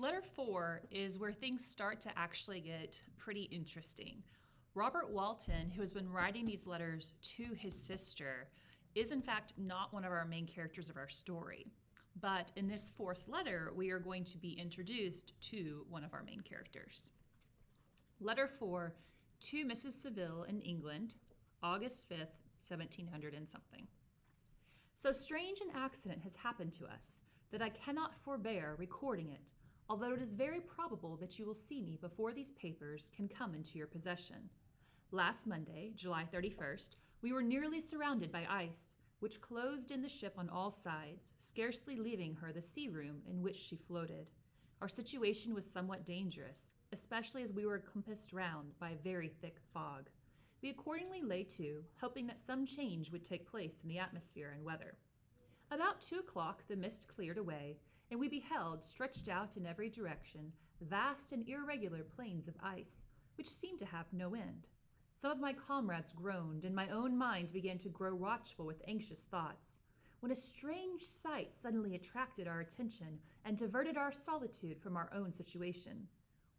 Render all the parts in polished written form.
Letter 4 is where things start to actually get pretty interesting. Robert Walton, who has been writing these letters to his sister, is in fact not one of our main characters of our story. But in this fourth letter, we are going to be introduced to one of our main characters. Letter 4 to Mrs. Seville in England, August 5th, 1700 and something. So strange an accident has happened to us that I cannot forbear recording it, although it is very probable that you will see me before these papers can come into your possession. Last Monday, July 31st, we were nearly surrounded by ice, which closed in the ship on all sides, scarcely leaving her the sea room in which she floated. Our situation was somewhat dangerous, especially as we were compassed round by a very thick fog. We accordingly lay to, hoping that some change would take place in the atmosphere and weather. About 2 o'clock the mist cleared away, and we beheld, stretched out in every direction, vast and irregular plains of ice, which seemed to have no end. Some of my comrades groaned, and my own mind began to grow watchful with anxious thoughts, when a strange sight suddenly attracted our attention and diverted our solitude from our own situation.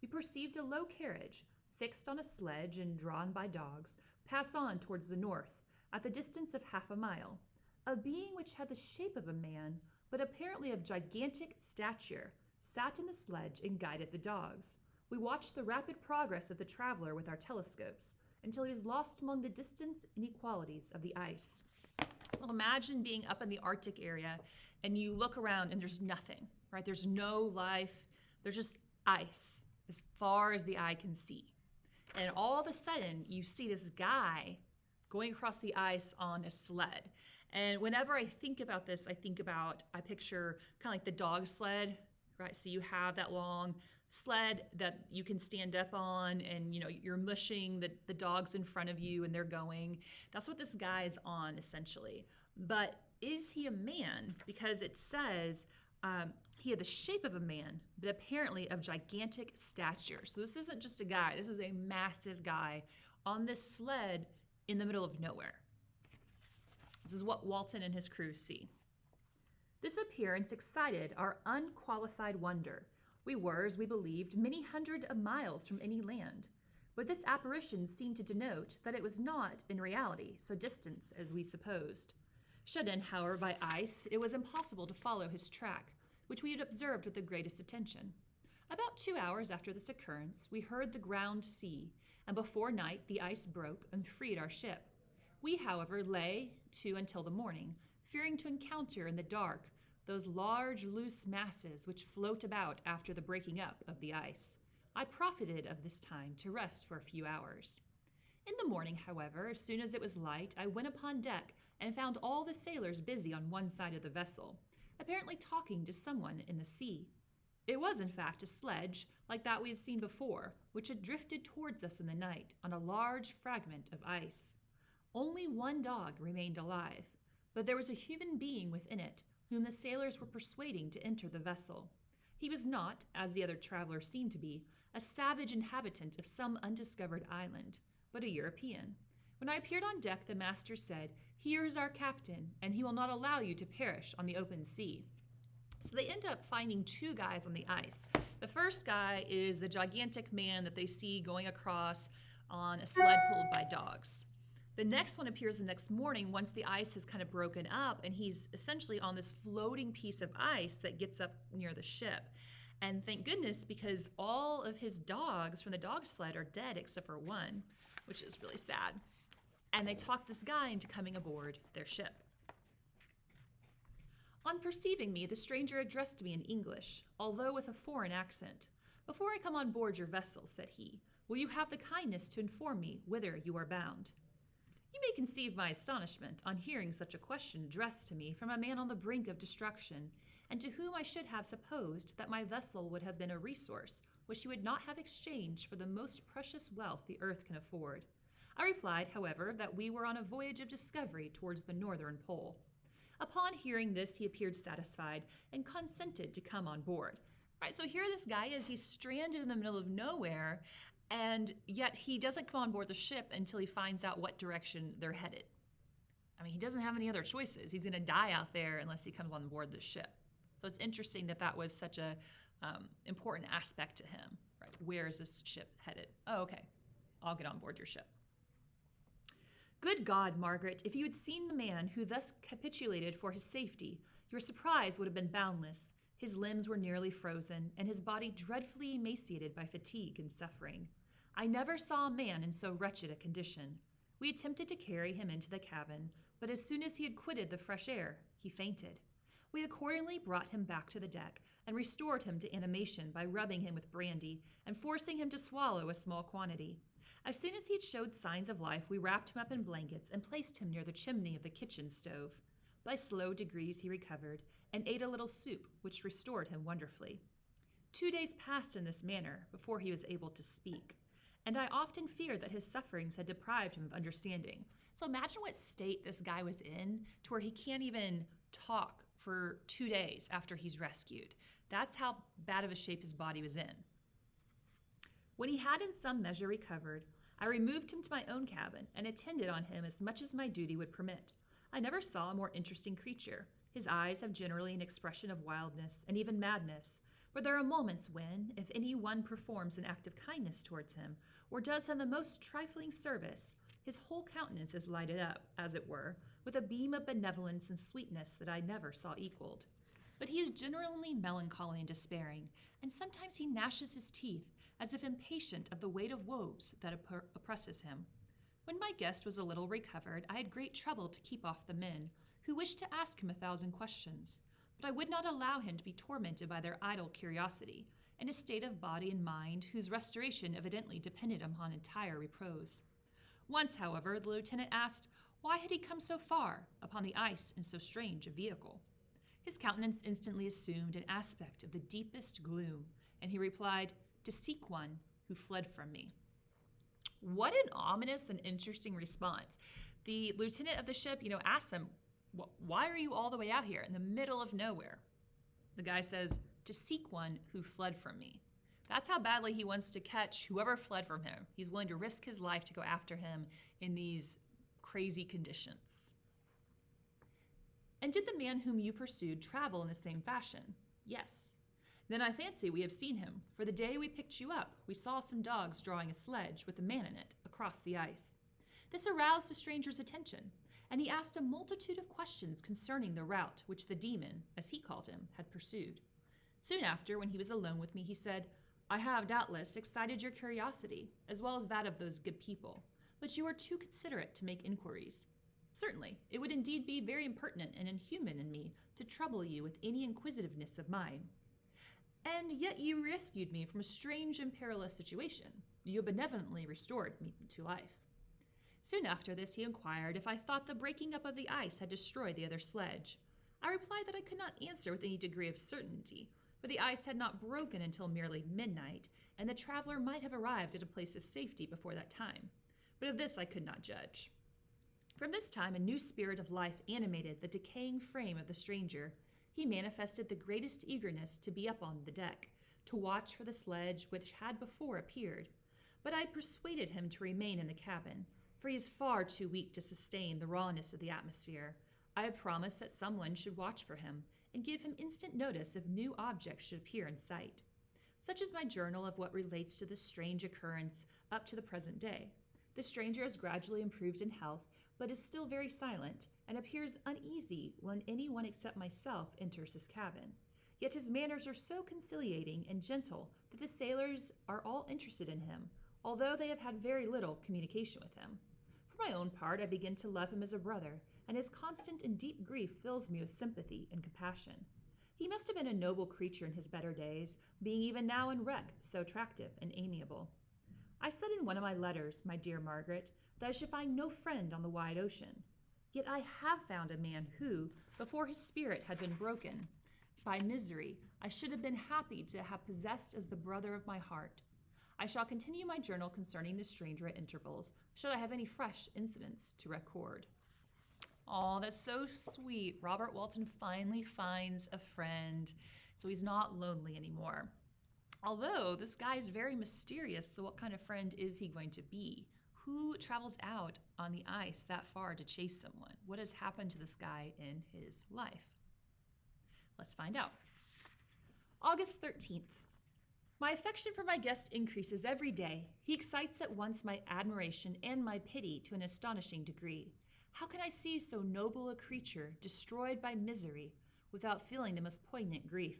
We perceived a low carriage, fixed on a sledge and drawn by dogs, pass on towards the north, at the distance of half a mile. A being which had the shape of a man, but apparently of gigantic stature, sat in the sledge and guided the dogs. We watched the rapid progress of the traveler with our telescopes, until he was lost among the distant inequalities of the ice. Well, imagine being up in the Arctic area and you look around and there's nothing, right? There's no life. There's just ice as far as the eye can see. And all of a sudden, you see this guy going across the ice on a sled. And whenever I think about this, I picture kind of like the dog sled, right? So you have that long sled that you can stand up on, and you're mushing the dogs in front of you and they're going. That's what this guy's on essentially. But is he a man? Because it says he had the shape of a man, but apparently of gigantic stature. So this isn't just a guy, this is a massive guy on this sled in the middle of nowhere. This is what Walton and his crew see. This appearance excited our unqualified wonder. We were, as we believed, many hundred of miles from any land, but this apparition seemed to denote that it was not, in reality, so distant as we supposed. Shut in, however, by ice, it was impossible to follow his track, which we had observed with the greatest attention. About 2 hours after this occurrence, we heard the ground sea, and before night the ice broke and freed our ship. We, however, lay to until the morning, fearing to encounter in the dark those large, loose masses which float about after the breaking up of the ice. I profited of this time to rest for a few hours. In the morning, however, as soon as it was light, I went upon deck and found all the sailors busy on one side of the vessel, apparently talking to someone in the sea. It was, in fact, a sledge, like that we had seen before, which had drifted towards us in the night on a large fragment of ice. Only one dog remained alive, but there was a human being within it, whom the sailors were persuading to enter the vessel. He was not, as the other travelers seemed to be, a savage inhabitant of some undiscovered island, but a European. When I appeared on deck, the master said, "Here is our captain, and he will not allow you to perish on the open sea." So they end up finding 2 guys on the ice. The first guy is the gigantic man that they see going across on a sled pulled by dogs. The next one appears the next morning once the ice has kind of broken up, and he's essentially on this floating piece of ice that gets up near the ship. And thank goodness, because all of his dogs from the dog sled are dead except for one, which is really sad. And they talk this guy into coming aboard their ship. On perceiving me, the stranger addressed me in English, although with a foreign accent. "Before I come on board your vessel," said he, "will you have the kindness to inform me whither you are bound?" You may conceive my astonishment on hearing such a question addressed to me from a man on the brink of destruction, and to whom I should have supposed that my vessel would have been a resource which he would not have exchanged for the most precious wealth the earth can afford. I replied, however, that we were on a voyage of discovery towards the northern pole. Upon hearing this, he appeared satisfied and consented to come on board. Right, so here this guy is, he's stranded in the middle of nowhere, and yet he doesn't come on board the ship until he finds out what direction they're headed. I mean, he doesn't have any other choices. He's going to die out there unless he comes on board the ship. So it's interesting that that was such a important aspect to him. Right? Where is this ship headed? Oh, okay. I'll get on board your ship. Good God, Margaret, if you had seen the man who thus capitulated for his safety, your surprise would have been boundless. His limbs were nearly frozen, and his body dreadfully emaciated by fatigue and suffering. I never saw a man in so wretched a condition. We attempted to carry him into the cabin, but as soon as he had quitted the fresh air, he fainted. We accordingly brought him back to the deck and restored him to animation by rubbing him with brandy and forcing him to swallow a small quantity. As soon as he had showed signs of life, we wrapped him up in blankets and placed him near the chimney of the kitchen stove. By slow degrees he recovered and ate a little soup, which restored him wonderfully. 2 days passed in this manner before he was able to speak, and I often feared that his sufferings had deprived him of understanding. So imagine what state this guy was in to where he can't even talk for 2 days after he's rescued. That's how bad of a shape his body was in. When he had in some measure recovered, I removed him to my own cabin and attended on him as much as my duty would permit. I never saw a more interesting creature. His eyes have generally an expression of wildness and even madness, but there are moments when, if any one performs an act of kindness towards him, or does him the most trifling service, his whole countenance is lighted up, as it were, with a beam of benevolence and sweetness that I never saw equaled. But he is generally melancholy and despairing, and sometimes he gnashes his teeth, as if impatient of the weight of woes that oppresses him. When my guest was a little recovered, I had great trouble to keep off the men, who wished to ask him 1,000 questions, but I would not allow him to be tormented by their idle curiosity, in a state of body and mind whose restoration evidently depended upon entire repose. Once, however, the lieutenant asked why had he come so far upon the ice in so strange a vehicle. His countenance instantly assumed an aspect of the deepest gloom, and he replied, "To seek one who fled from me." What an ominous and interesting response. The lieutenant of the ship, asks him, why are you all the way out here in the middle of nowhere? The guy says, "To seek one who fled from me." That's how badly he wants to catch whoever fled from him. He's willing to risk his life to go after him in these crazy conditions. "And did the man whom you pursued travel in the same fashion?" "Yes." "Then I fancy we have seen him, for the day we picked you up, we saw some dogs drawing a sledge with a man in it across the ice." This aroused the stranger's attention, and he asked a multitude of questions concerning the route which the demon, as he called him, had pursued. Soon after, when he was alone with me, he said, "I have, doubtless, excited your curiosity, as well as that of those good people, but you are too considerate to make inquiries. Certainly, it would indeed be very impertinent and inhuman in me to trouble you with any inquisitiveness of mine. And yet you rescued me from a strange and perilous situation. You benevolently restored me to life." Soon after this, he inquired if I thought the breaking up of the ice had destroyed the other sledge. I replied that I could not answer with any degree of certainty, for the ice had not broken until merely midnight, and the traveler might have arrived at a place of safety before that time. But of this I could not judge. From this time, a new spirit of life animated the decaying frame of the stranger. He manifested the greatest eagerness to be up on the deck, to watch for the sledge which had before appeared. But I persuaded him to remain in the cabin, for he is far too weak to sustain the rawness of the atmosphere. I had promised that someone should watch for him and give him instant notice if new objects should appear in sight. Such is my journal of what relates to this strange occurrence up to the present day. The stranger has gradually improved in health, but is still very silent, and appears uneasy when anyone except myself enters his cabin. Yet his manners are so conciliating and gentle that the sailors are all interested in him, although they have had very little communication with him. For my own part, I begin to love him as a brother, and his constant and deep grief fills me with sympathy and compassion. He must have been a noble creature in his better days, being even now in wreck so attractive and amiable. I said in one of my letters, my dear Margaret, that I should find no friend on the wide ocean. Yet I have found a man who, before his spirit had been broken by misery, I should have been happy to have possessed as the brother of my heart. I shall continue my journal concerning the stranger at intervals, should I have any fresh incidents to record. Oh, that's so sweet. Robert Walton finally finds a friend, so he's not lonely anymore. Although this guy is very mysterious, so what kind of friend is he going to be? Who travels out on the ice that far to chase someone? What has happened to this guy in his life? Let's find out. August 13th. My affection for my guest increases every day. He excites at once my admiration and my pity to an astonishing degree. How can I see so noble a creature destroyed by misery without feeling the most poignant grief?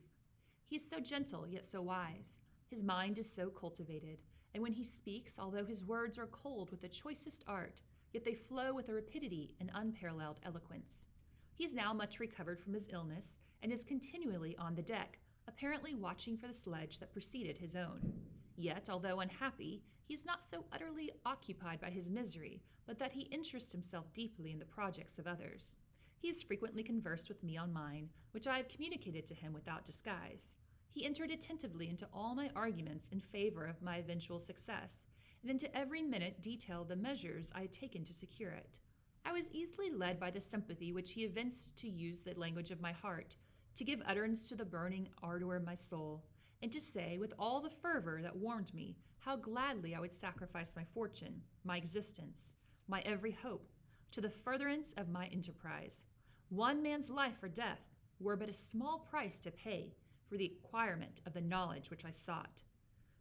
He is so gentle, yet so wise. His mind is so cultivated, and when he speaks, although his words are cold with the choicest art, yet they flow with a rapidity and unparalleled eloquence. He is now much recovered from his illness, and is continually on the deck, apparently watching for the sledge that preceded his own. Yet, although unhappy, he is not so utterly occupied by his misery, but that he interests himself deeply in the projects of others. He has frequently conversed with me on mine, which I have communicated to him without disguise. He entered attentively into all my arguments in favor of my eventual success, and into every minute detailed the measures I had taken to secure it. I was easily led by the sympathy which he evinced to use the language of my heart, to give utterance to the burning ardor of my soul, and to say with all the fervor that warmed me how gladly I would sacrifice my fortune, my existence, my every hope, to the furtherance of my enterprise. One man's life or death were but a small price to pay for the acquirement of the knowledge which I sought,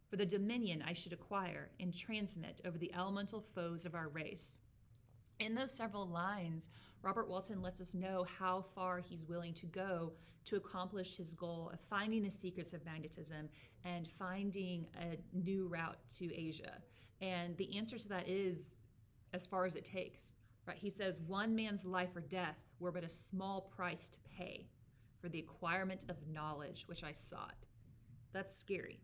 for the dominion I should acquire and transmit over the elemental foes of our race. In those several lines, Robert Walton lets us know how far he's willing to go to accomplish his goal of finding the secrets of magnetism and finding a new route to Asia. And the answer to that is as far as it takes. Right? He says, one man's life or death were but a small price to pay for the acquirement of knowledge which I sought. That's scary.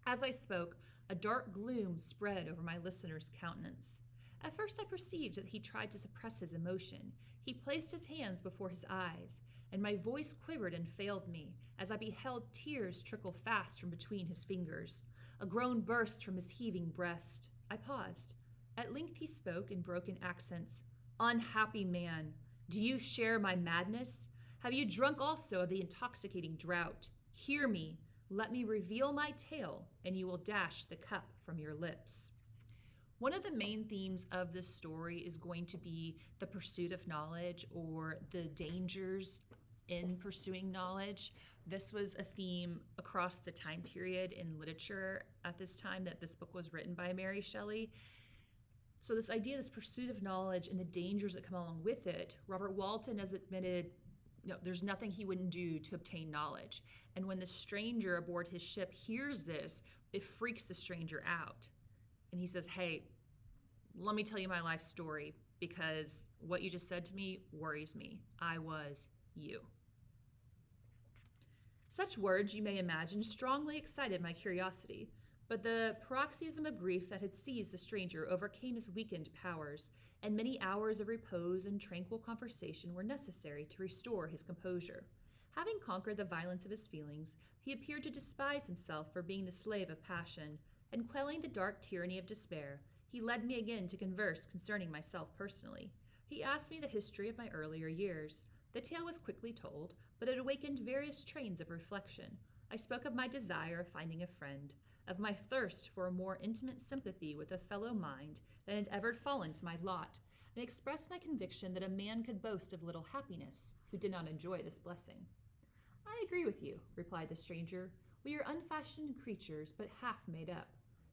As I spoke, a dark gloom spread over my listener's countenance. At first I perceived that he tried to suppress his emotion. He placed his hands before his eyes, and my voice quivered and failed me as I beheld tears trickle fast from between his fingers. A groan burst from his heaving breast. I paused. At length he spoke in broken accents. "Unhappy man, do you share my madness? Have you drunk also of the intoxicating draught? Hear me. Let me reveal my tale, and you will dash the cup from your lips." One of the main themes of this story is going to be the pursuit of knowledge, or the dangers in pursuing knowledge. This was a theme across the time period in literature at this time that this book was written by Mary Shelley. So this idea, this pursuit of knowledge and the dangers that come along with it, Robert Walton has admitted there's nothing he wouldn't do to obtain knowledge. And when the stranger aboard his ship hears this, it freaks the stranger out. And he says, "Hey, let me tell you my life story, because what you just said to me worries me. I was you." Such words, you may imagine, strongly excited my curiosity, but the paroxysm of grief that had seized the stranger overcame his weakened powers, and many hours of repose and tranquil conversation were necessary to restore his composure. Having conquered the violence of his feelings, he appeared to despise himself for being the slave of passion, and quelling the dark tyranny of despair, he led me again to converse concerning myself personally. He asked me the history of my earlier years. The tale was quickly told, but it awakened various trains of reflection. I spoke of my desire of finding a friend, of my thirst for a more intimate sympathy with a fellow mind than had ever fallen to my lot, and expressed my conviction that a man could boast of little happiness who did not enjoy this blessing. "I agree with you," replied the stranger. "We are unfashioned creatures, but half made up.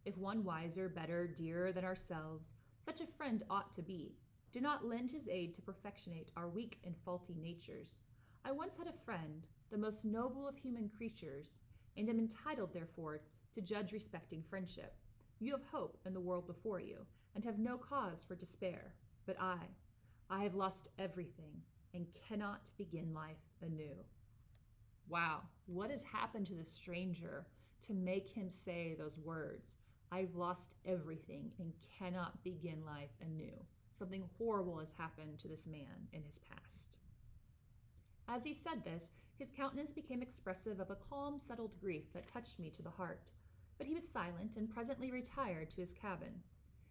If one wiser, better, dearer than ourselves, such a friend ought to be. Do not lend his aid to perfectionate our weak and faulty natures. I once had a friend, the most noble of human creatures, and am entitled, therefore, to judge respecting friendship. You have hope in the world before you, and have no cause for despair. But I have lost everything, and cannot begin life anew." Wow, what has happened to the stranger to make him say those words? "I've lost everything and cannot begin life anew." Something horrible has happened to this man in his past. As he said this, his countenance became expressive of a calm, settled grief that touched me to the heart. But he was silent and presently retired to his cabin.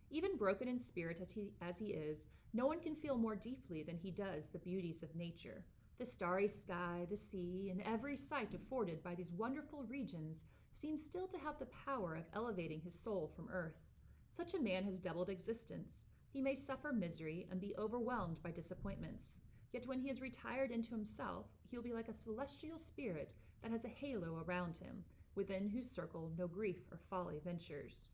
Even broken in spirit as he is, no one can feel more deeply than he does the beauties of nature. The starry sky, the sea, and every sight afforded by these wonderful regions seems still to have the power of elevating his soul from earth. Such a man has doubled existence. He may suffer misery and be overwhelmed by disappointments. Yet when he is retired into himself, he will be like a celestial spirit that has a halo around him, within whose circle no grief or folly ventures.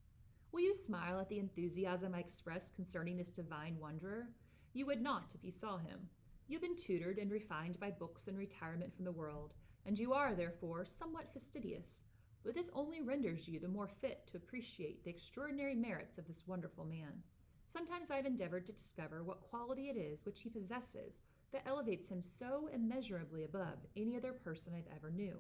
Will you smile at the enthusiasm I express concerning this divine wanderer? You would not if you saw him. You've been tutored and refined by books and retirement from the world, and you are, therefore, somewhat fastidious. But this only renders you the more fit to appreciate the extraordinary merits of this wonderful man. Sometimes I have endeavored to discover what quality it is which he possesses that elevates him so immeasurably above any other person I've ever knew.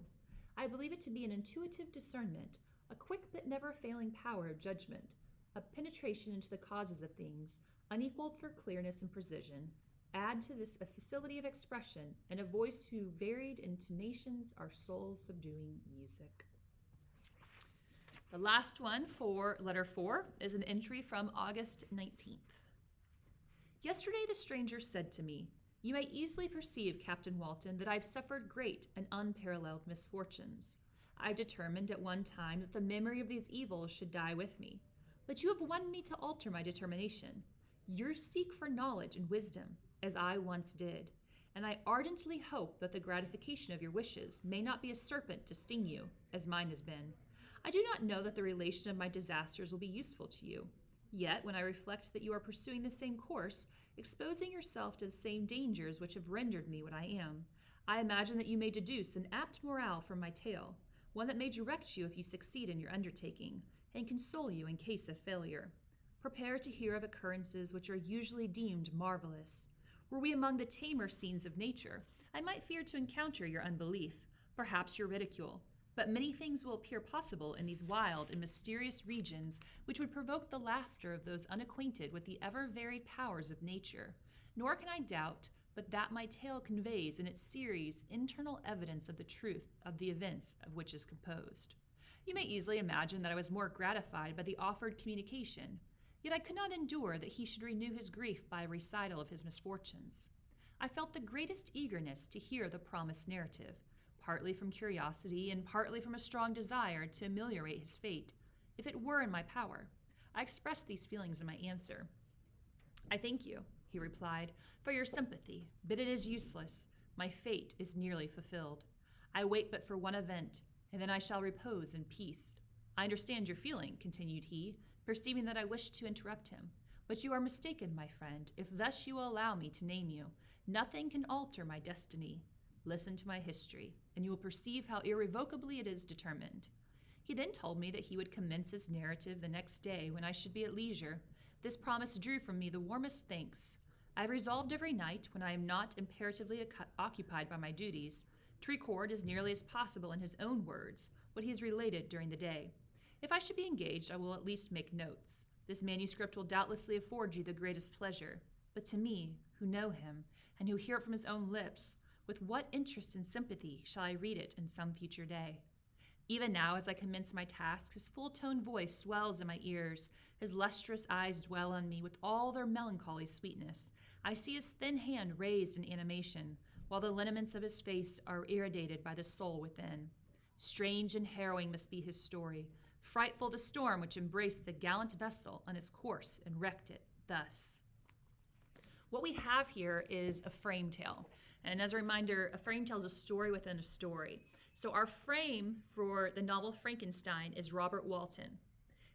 I believe it to be an intuitive discernment, a quick but never failing power of judgment, a penetration into the causes of things, unequaled for clearness and precision. Add to this a facility of expression and a voice whose varied intonations are soul-subduing music. The last one for letter 4 is an entry from August 19th. Yesterday the stranger said to me, "You may easily perceive, Captain Walton, that I've suffered great and unparalleled misfortunes. I determined at one time that the memory of these evils should die with me. But you have won me to alter my determination. You seek for knowledge and wisdom, as I once did, and I ardently hope that the gratification of your wishes may not be a serpent to sting you, as mine has been. I do not know that the relation of my disasters will be useful to you. Yet, when I reflect that you are pursuing the same course, exposing yourself to the same dangers which have rendered me what I am, I imagine that you may deduce an apt morale from my tale, one that may direct you if you succeed in your undertaking, and console you in case of failure. Prepare to hear of occurrences which are usually deemed marvelous. Were we among the tamer scenes of nature, I might fear to encounter your unbelief, perhaps your ridicule. But many things will appear possible in these wild and mysterious regions which would provoke the laughter of those unacquainted with the ever-varied powers of nature. Nor can I doubt but that my tale conveys in its series internal evidence of the truth of the events of which it is composed. You may easily imagine that I was more gratified by the offered communication, yet I could not endure that he should renew his grief by a recital of his misfortunes. I felt the greatest eagerness to hear the promised narrative, partly from curiosity and partly from a strong desire to ameliorate his fate, if it were in my power. I expressed these feelings in my answer. "I thank you," he replied, "for your sympathy, but it is useless. My fate is nearly fulfilled. I wait but for one event, and then I shall repose in peace. I understand your feeling," continued he, perceiving that I wished to interrupt him. "But you are mistaken, my friend, if thus you will allow me to name you. Nothing can alter my destiny. Listen to my history, and you will perceive how irrevocably it is determined." He then told me that he would commence his narrative the next day when I should be at leisure. This promise drew from me the warmest thanks. I have resolved every night, when I am not imperatively occupied by my duties, to record as nearly as possible in his own words what he has related during the day. If I should be engaged, I will at least make notes. This manuscript will doubtlessly afford you the greatest pleasure, but to me, who know him, and who hear it from his own lips, with what interest and sympathy shall I read it in some future day? Even now, as I commence my task, his full-toned voice swells in my ears, his lustrous eyes dwell on me with all their melancholy sweetness. I see his thin hand raised in animation, while the lineaments of his face are irradiated by the soul within. Strange and harrowing must be his story, frightful the storm which embraced the gallant vessel on its course and wrecked it thus. What we have here is a frame tale. And as a reminder, a frame tale is a story within a story. So our frame for the novel Frankenstein is Robert Walton,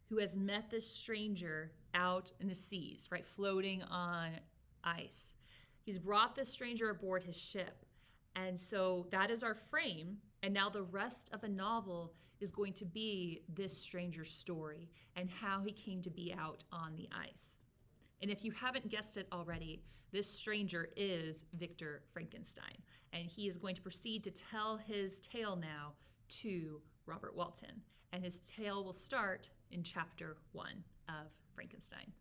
who has met this stranger out in the seas, right, floating on ice. He's brought this stranger aboard his ship. And so that is our frame. And now the rest of the novel is going to be this stranger's story and how he came to be out on the ice. And if you haven't guessed it already, this stranger is Victor Frankenstein. And he is going to proceed to tell his tale now to Robert Walton. And his tale will start in chapter 1 of Frankenstein.